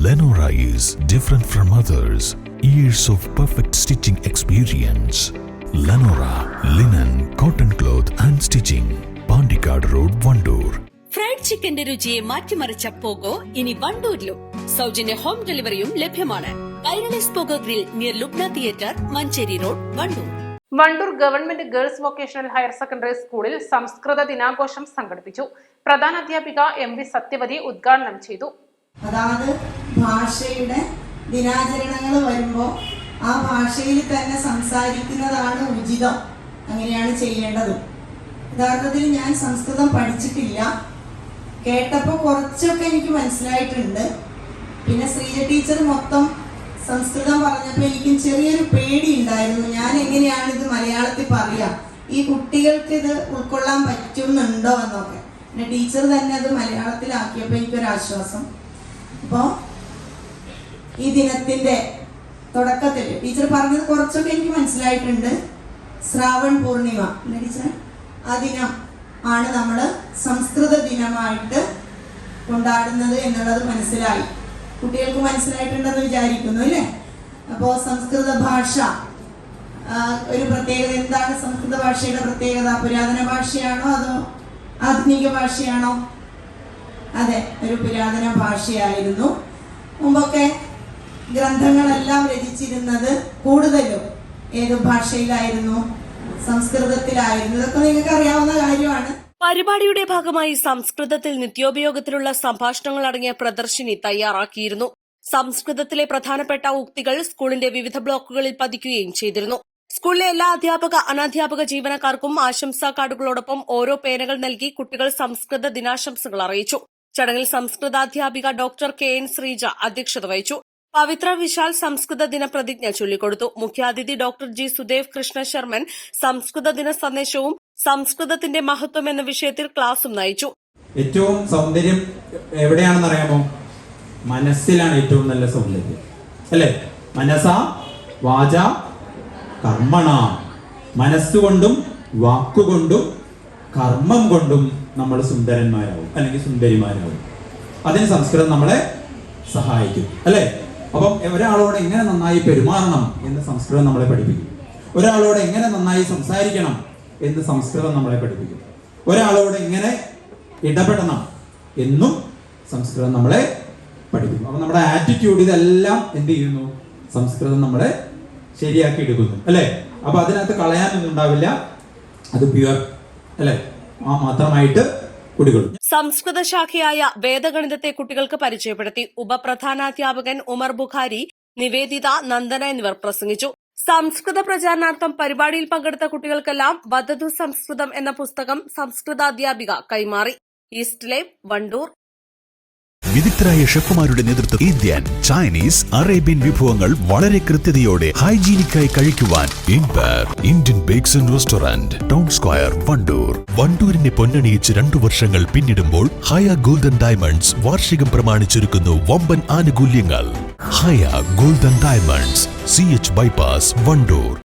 Lenora is different from others. Years of perfect stitching experience. Lenora linen, cotton cloth and stitching. Pandikad Road, Vandoor. Fried ചിക്കന്റെ രുചിയെ മാറ്റിമറിച്ച pogo ഇനി വണ്ടൂരിലും. സൗജന്യ home ഡെലിവറിയും ലഭ്യമാണ്. Kairali's Pogo grill near Lubna theatre, Manjeri road, Wandoor. Wandoor government girls vocational higher secondary സ്കൂളിൽ സംസ്കൃത ദിനാഘോഷം സംഘടിപ്പിച്ചു. പ്രധാനാധ്യാപിക MV Sathyavathi ഉദ്ഘാടനം ചെയ്തു. അതായത് ഭാഷയുടെ ദിനാചരണങ്ങൾ വരുമ്പോൾ ആ ഭാഷയിൽ തന്നെ സംസാരിക്കുന്നതാണ് ഉചിതം. അങ്ങനെയാണ് ചെയ്യേണ്ടത്. യഥാർത്ഥത്തിൽ ഞാൻ സംസ്കൃതം പഠിച്ചിട്ടില്ല. കേട്ടപ്പോൾ കുറച്ചൊക്കെ എനിക്ക് മനസ്സിലായിട്ടുണ്ട്. പിന്നെ ശ്രീജ ടീച്ചർ മൊത്തം സംസ്കൃതം പറഞ്ഞപ്പോൾ എനിക്കും ചെറിയൊരു പേടി ഉണ്ടായിരുന്നു. ഞാൻ എങ്ങനെയാണ് ഇത് മലയാളത്തിൽ പറയുക, ഈ കുട്ടികൾക്ക് ഇത് ഉൾക്കൊള്ളാൻ പറ്റുന്നുണ്ടോ എന്നൊക്കെ. പിന്നെ ടീച്ചർ തന്നെ അത് മലയാളത്തിലാക്കിയപ്പോൾ എനിക്കൊരാശ്വാസം. അപ്പോൾ ഈ ദിനത്തിന്റെ തുടക്കത്തിൽ ടീച്ചർ പറഞ്ഞത് കുറച്ചൊക്കെ എനിക്ക് മനസ്സിലായിട്ടുണ്ട്. ശ്രാവൺ പൂർണിമ അല്ലേ ടീച്ചർ? ആ ദിനം ആണ് നമ്മൾ സംസ്കൃത ദിനമായിട്ട് കൊണ്ടാടുന്നത് എന്നുള്ളത് മനസ്സിലായി. കുട്ടികൾക്ക് മനസ്സിലായിട്ടുണ്ടെന്ന് വിചാരിക്കുന്നു അല്ലേ? അപ്പോൾ സംസ്കൃത ഭാഷ ഒരു പ്രത്യേകത. എന്താണ് സംസ്കൃത ഭാഷയുടെ പ്രത്യേകത? പുരാതന ഭാഷയാണോ അതോ ആധുനിക ഭാഷയാണോ? അതെ, ഒരു പുരാതന ഭാഷയായിരുന്നു. മുമ്പൊക്കെ ഗ്രന്ഥങ്ങളെല്ലാം രചിച്ചിരുന്നത് കൂടുതലും ഏത് ഭാഷയിലായിരുന്നു? സംസ്കൃതത്തിലായിരുന്നു. ഇതൊക്കെ നിങ്ങൾക്ക് അറിയാവുന്ന കാര്യമാണ്. പരിപാടിയുടെ ഭാഗമായി സംസ്കൃതത്തിൽ നിത്യോപയോഗത്തിലുള്ള സംഭാഷണങ്ങൾ അടങ്ങിയ പ്രദർശിനി തയ്യാറാക്കിയിരുന്നു. സംസ്കൃതത്തിലെ പ്രധാനപ്പെട്ട ഉക്തികൾ സ്കൂളിന്റെ വിവിധ ബ്ലോക്കുകളിൽ പതിക്കുകയും ചെയ്തിരുന്നു. സ്കൂളിലെ എല്ലാ അധ്യാപക അനധ്യാപക ജീവനക്കാർക്കും ആശംസാ കാർഡുകളോടൊപ്പം ഓരോ പേനകൾ നൽകി കുട്ടികൾ സംസ്കൃത ദിനാശംസകൾ അറിയിച്ചു. ചടങ്ങിൽ സംസ്കൃതാധ്യാപിക ഡോക്ടർ KN ശ്രീജ അധ്യക്ഷത വഹിച്ചു. പവിത്ര വിശാൽ സംസ്കൃത ദിന പ്രതിജ്ഞ ചൊല്ലിക്കൊടുത്തു. മുഖ്യാതിഥി ഡോക്ടർ G സുദേവ് കൃഷ്ണ ശർമ്മൻ സംസ്കൃത ദിന സന്ദേശവും സംസ്കൃതത്തിന്റെ മഹത്വം എന്ന വിഷയത്തിൽ ക്ലാസും നയിച്ചു. ഏറ്റവും സൗന്ദര്യം എവിടെയാണെന്ന് അറിയാമോ? മനസ്സിലാണ് ഏറ്റവും നല്ല സൗന്ദര്യം അല്ലേ? മനസ വാച കർമ്മണ. മനസ്സുകൊണ്ടും വാക്കുകൊണ്ടും കർമ്മം കൊണ്ടും നമ്മൾ സുന്ദരന്മാരാവും അല്ലെങ്കിൽ സുന്ദരിമാരാവും. അതിന് സംസ്കൃതം നമ്മളെ സഹായിക്കും അല്ലേ? അപ്പം ഒരാളോട് എങ്ങനെ നന്നായി പെരുമാറണം എന്ന് സംസ്കൃതം നമ്മളെ പഠിപ്പിക്കും. ഒരാളോട് എങ്ങനെ നന്നായി സംസാരിക്കണം എന്ന് സംസ്കൃതം നമ്മളെ പഠിപ്പിക്കും. ഒരാളോട് എങ്ങനെ ഇടപെടണം എന്നും സംസ്കൃതം നമ്മളെ പഠിപ്പിക്കും. അപ്പൊ നമ്മുടെ ആറ്റിറ്റ്യൂഡ് ഇതെല്ലാം എന്ത് ചെയ്യുന്നു? സംസ്കൃതം നമ്മളെ ശരിയാക്കി എടുക്കുന്നു അല്ലെ? അപ്പൊ അതിനകത്ത് കളയാനൊന്നും ഉണ്ടാവില്ല. അത് പ്യുവർ അല്ലെ? ആ മാത്രമായിട്ട് കുടികൊള്ളും. സംസ്കൃത ശാഖയായ വേദഗണിതത്തെ കുട്ടികൾക്ക് പരിചയപ്പെടുത്തി. ഉപപ്രധാനാധ്യാപകൻ ഉമർ ബുഖാരി, നിവേദിത, നന്ദന എന്നിവർ പ്രസംഗിച്ചു. സംസ്കൃത പ്രചാരണാർത്ഥം പരിപാടിയിൽ പങ്കെടുത്ത കുട്ടികൾക്കെല്ലാം വദതു സംസ്കൃതം എന്ന പുസ്തകം സംസ്കൃതാധ്യാപിക കൈമാറി. East live, Wandoor. വിദഗ്ധരായ ഷെഫുമാരുടെ നേതൃത്വം ഇന്ത്യൻ, ചൈനീസ്, അറേബ്യൻ വിഭവങ്ങൾ വളരെ കൃത്യതയോടെ ഹൈജീനിക്കായി കഴിക്കുവാൻ Indian bakes and restaurant, town square, Wandoor. വണ്ടൂരിനെ പൊന്നണിയിച്ച് 2 വർഷങ്ങൾ പിന്നിടുമ്പോൾ ഹയ ഗോൾഡൻ ഡയമണ്ട്സ് വാർഷികം പ്രമാണിച്ചൊരുക്കുന്നു വമ്പൻ ആനുകൂല്യങ്ങൾ. Haya golden diamonds, CH bypass, Wandoor.